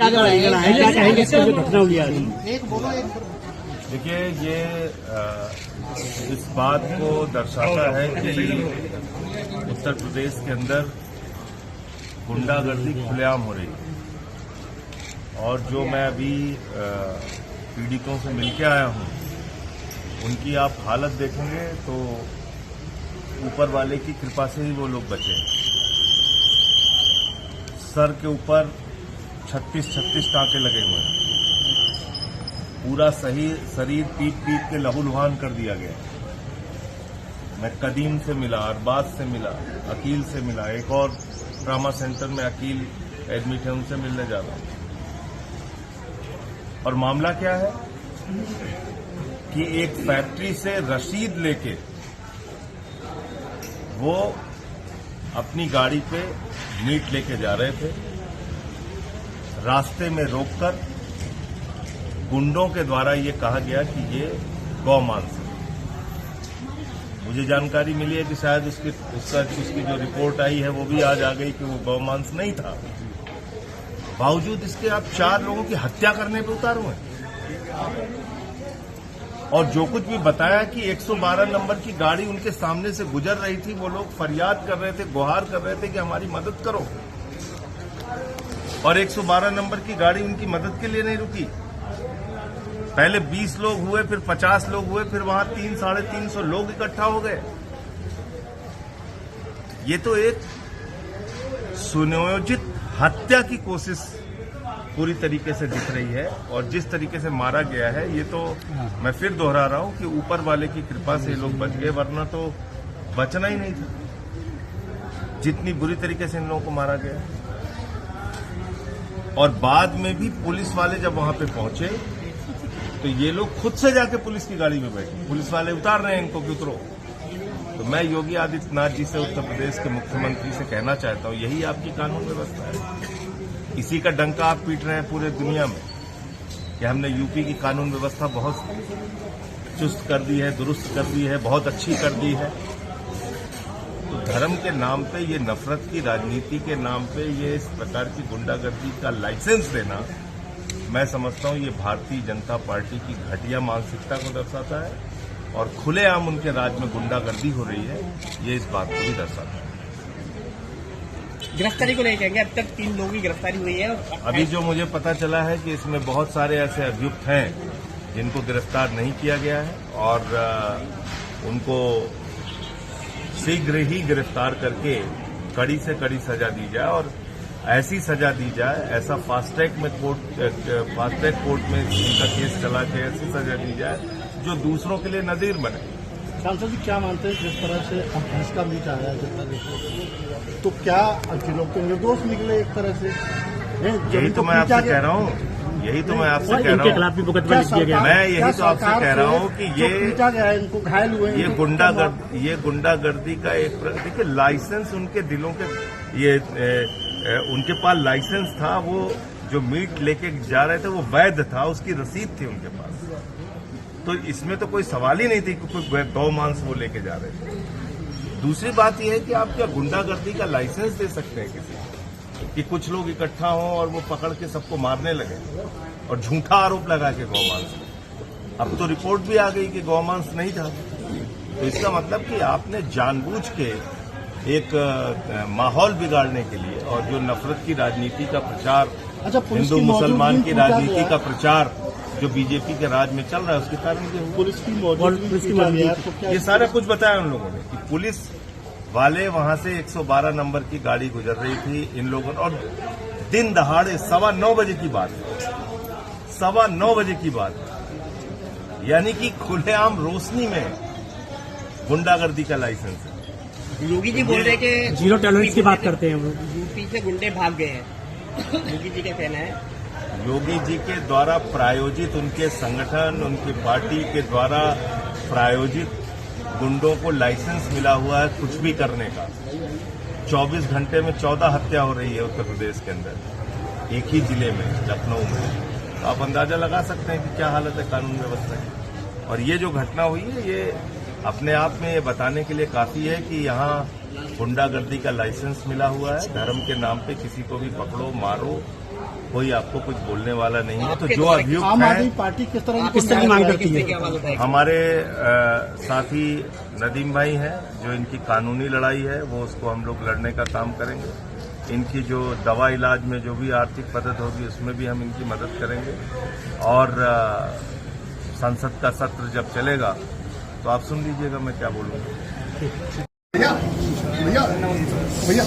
आगे बढ़ाएंगे, क्या कहेंगे इस पर जो घटना हुई आज? देखिए, ये इस बात को दर्शाता है कि उत्तर प्रदेश के अंदर गुंडागर्दी खुलेआम हो रही है। और जो मैं अभी पीड़ितों से मिलके आया हूं, उनकी आप हालत देखेंगे तो ऊपर वाले की कृपा से ही वो लोग बचे। सर के ऊपर 36 टांके लगे हुए हैं, पूरा सही शरीर पीट के लहूलुहान कर दिया गया। मैं कदीम से मिला, अरबाज से मिला, अकील से मिला, एक और ट्रामा सेंटर में अकील एडमिट है, उनसे मिलने जा रहा हूं। और मामला क्या है कि एक फैक्ट्री से रसीद लेके वो अपनी गाड़ी पे मीट लेके जा रहे थे। रास्ते में रोककर गुंडों के द्वारा ये कहा गया कि ये गौमांस है। मुझे जानकारी मिली है कि शायद उसकी जो रिपोर्ट आई है वो भी आज आ गई कि वो गौमांस नहीं था। बावजूद इसके आप 4 लोगों की हत्या करने पे उतारू हैं। और जो कुछ भी बताया कि 112 नंबर की गाड़ी उनके सामने से गुजर रही थी, वो लोग फरियाद कर रहे थे, गुहार कर रहे थे कि हमारी मदद करो। और 112 नंबर की गाड़ी उनकी मदद के लिए नहीं रुकी। पहले 20 लोग हुए, फिर 50 लोग हुए, फिर वहां 300-350 लोग इकट्ठा हो गए। ये तो एक सुनियोजित हत्या की कोशिश पूरी तरीके से दिख रही है। और जिस तरीके से मारा गया है, ये तो मैं फिर दोहरा रहा हूं कि ऊपर वाले की कृपा से लोग बच गए, वरना तो बचना ही नहीं था। जितनी बुरी तरीके से इन लोगों को मारा गया। और बाद में भी पुलिस वाले जब वहां पे पहुंचे तो ये लोग खुद से जाके पुलिस की गाड़ी में बैठे। पुलिस वाले उतार रहे हैं इनको कि उतरो। तो मैं योगी आदित्यनाथ जी से, उत्तर प्रदेश के मुख्यमंत्री से कहना चाहता हूं, यही आपकी कानून व्यवस्था है। इसी का डंका आप पीट रहे हैं पूरे दुनिया में कि हमने यूपी की कानून व्यवस्था बहुत चुस्त कर दी है, दुरुस्त कर दी है, बहुत अच्छी कर दी है। तो धर्म के नाम पे, ये नफरत की राजनीति के नाम पे ये इस प्रकार की गुंडागर्दी का लाइसेंस देना, मैं समझता हूं ये भारतीय जनता पार्टी की घटिया मानसिकता को दर्शाता है। और खुलेआम उनके राज में गुंडागर्दी हो रही है, ये इस बात को भी दर्शाता है। गिरफ्तारी को लेकर अब तक 3 लोगों की गिरफ्तारी हुई है। अभी जो मुझे पता चला है कि इसमें बहुत सारे ऐसे अभियुक्त हैं जिनको गिरफ्तार नहीं किया गया है और उनको शीघ्र ही गिरफ्तार करके कड़ी से कड़ी सजा दी जाए। और ऐसी सजा दी जाए, ऐसा फास्ट ट्रैक कोर्ट में इनका केस चला के ऐसी सजा दी जाए जो दूसरों के लिए नजीर बने। सांसद जी क्या मानते हैं, जिस तरह से अभ्यास का मीट आया है, तो क्या लोग तो निर्दोष निकले एक तरह से? यही तो मैं आपसे कह रहा हूँ, यही तो मैं आपसे कह रहा हूँ, मैं यही तो आपसे कह रहा हूँ कि ये पीटा गया है, इनको घायल हुए, ये गुंडागर्दी का एक, देखिए लाइसेंस उनके दिलों के, ये उनके पास लाइसेंस था, वो जो मीट लेके जा रहे थे वो वैध था, उसकी रसीद थी उनके पास। तो इसमें तो कोई सवाल ही नहीं थी कि कोई गौ मांस वो लेके जा रहे थे। दूसरी बात यह है कि आप क्या गुंडागर्दी का लाइसेंस दे सकते हैं किसी कि कुछ लोग इकट्ठा हों और वो पकड़ के सबको मारने लगे और झूठा आरोप लगा के गौमांस। अब तो रिपोर्ट भी आ गई कि गौमांस नहीं था। तो इसका मतलब कि आपने जानबूझ के एक माहौल बिगाड़ने के लिए और जो नफरत की राजनीति का प्रचार, हिंदू मुसलमान की राजनीति का प्रचार जो बीजेपी के राज में चल रहा है, उसके कारण भी पुलिस की मौजूदगी, ये सारा कुछ बताया उन लोगों ने कि पुलिस वाले वहां से 112 नंबर की गाड़ी गुजर रही थी इन लोगों ने। और दिन दहाड़े 9:15 बजे की बात है, 9:15 बजे की बात है, यानी कि खुलेआम रोशनी में गुंडागर्दी का लाइसेंस है। योगी जी बोल रहे कि 0 टॉलरेंस की बात करते हैं, यूपी से गुंडे भाग गए हैं। योगी जी का कहना है, योगी जी के द्वारा प्रायोजित, उनके संगठन, उनकी पार्टी के द्वारा प्रायोजित गुंडों को लाइसेंस मिला हुआ है कुछ भी करने का। 24 घंटे में 14 हत्या हो रही है उत्तर प्रदेश के अंदर, एक ही जिले में, लखनऊ में। तो आप अंदाजा लगा सकते हैं कि क्या हालत है कानून व्यवस्था की। और ये जो घटना हुई है, ये अपने आप में ये बताने के लिए काफी है कि यहाँ गुंडागर्दी का लाइसेंस मिला हुआ है। धर्म के नाम पे किसी को भी पकड़ो, मारो, कोई आपको कुछ बोलने वाला नहीं है। तो जो आम अभियुक्त आदमी है, पार्टी किस तरह आप किस तरह की मांग करती है? हमारे साथी नदीम भाई हैं, जो इनकी कानूनी लड़ाई है वो उसको हम लोग लड़ने का काम करेंगे। इनकी जो दवा इलाज में जो भी आर्थिक मदद होगी उसमें भी हम इनकी मदद करेंगे। और संसद का सत्र जब चलेगा तो आप सुन लीजिएगा मैं क्या बोलूँगा। भैया भैया भैया